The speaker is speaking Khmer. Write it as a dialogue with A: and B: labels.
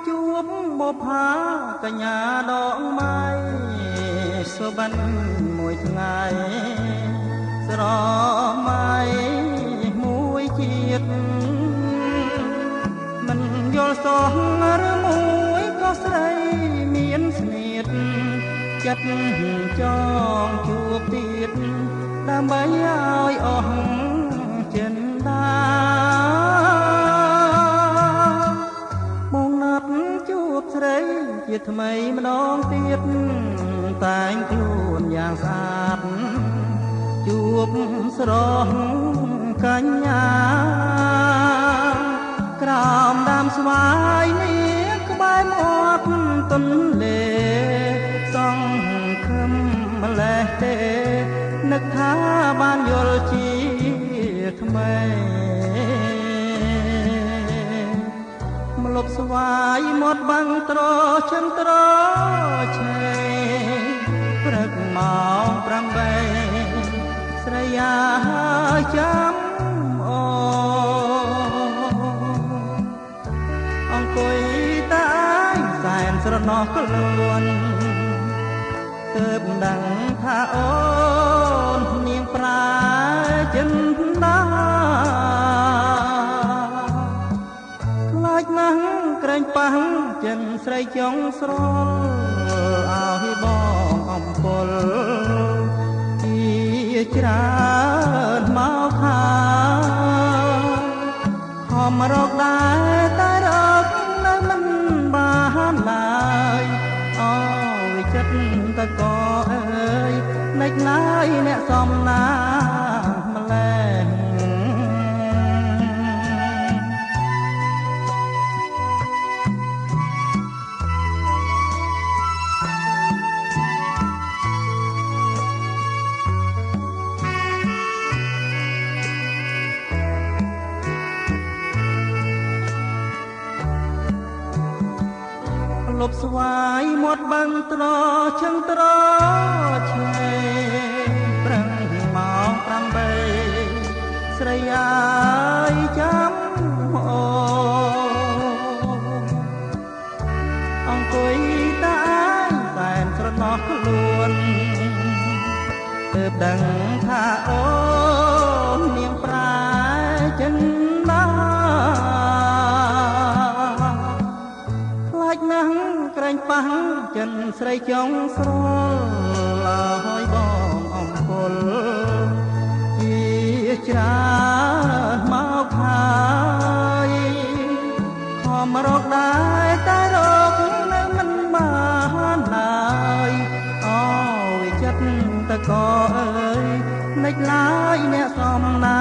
A: ជួបបុប្ផាកញ្ញាដងម៉ៃសុបិនមួយថ្ងៃស្រមៃមួយជាតិមិនយល់សោះឬមួយក៏ស្រីមានស្នៀតចិត្តចងជួបទៀតដើម្បីឲ្យអស់ចិនដាមកណាត់ជួបស្រីជាថ្មីម្ដងទៀតតែងខ្លួនយ៉ាងស្អាតជួបស្រស់កញ្ញាក្រោមដើមស្វាយនេះក្បែរមាត់ទន្លេសង្ឃឹមម្លេះទេនឹកថាបានយល់ជាថ្មីម្លប់ស្វាយមាត់បាំងត្រចិនត្រឆេព្រឹកម៉ោង8ស្រីយ៉ាចាំអូអង្គុយតែឯងសែនស្រណោះខ្លួនទើបដឹងថាអូននាងប្រាចិនដាខ្លាចណាស់ក្រែងប៉ះចិនស្រីចង់ស្រលឲ្យបងអំពលជាច្រើនមកខាហមរកដែរតែរកនៅមិនបានឡើយអូយចិត្តតកអើយណេចណាយអ្នកសំណាម្លេះលប់ស្វាយមាត់បាំងត្រជើងត្រឆេប្រឹងម៉ោង8ស្រីអាយចាំអូអង្គុយតែឯងតែនស្រណោះខ្លួនទើបដឹងថាអូននាងប្រាចិនដាខ្លាចណាស់ក្រែងប៉ះចិនស្រីចង់ស្រលឲ្យបងអង្គុលជាច្រើនមកហើយខំរកដែរតែរកនៅមិនបានឡើយអូយចិត្តតកអើយណេចឡើយអ្នកសំណា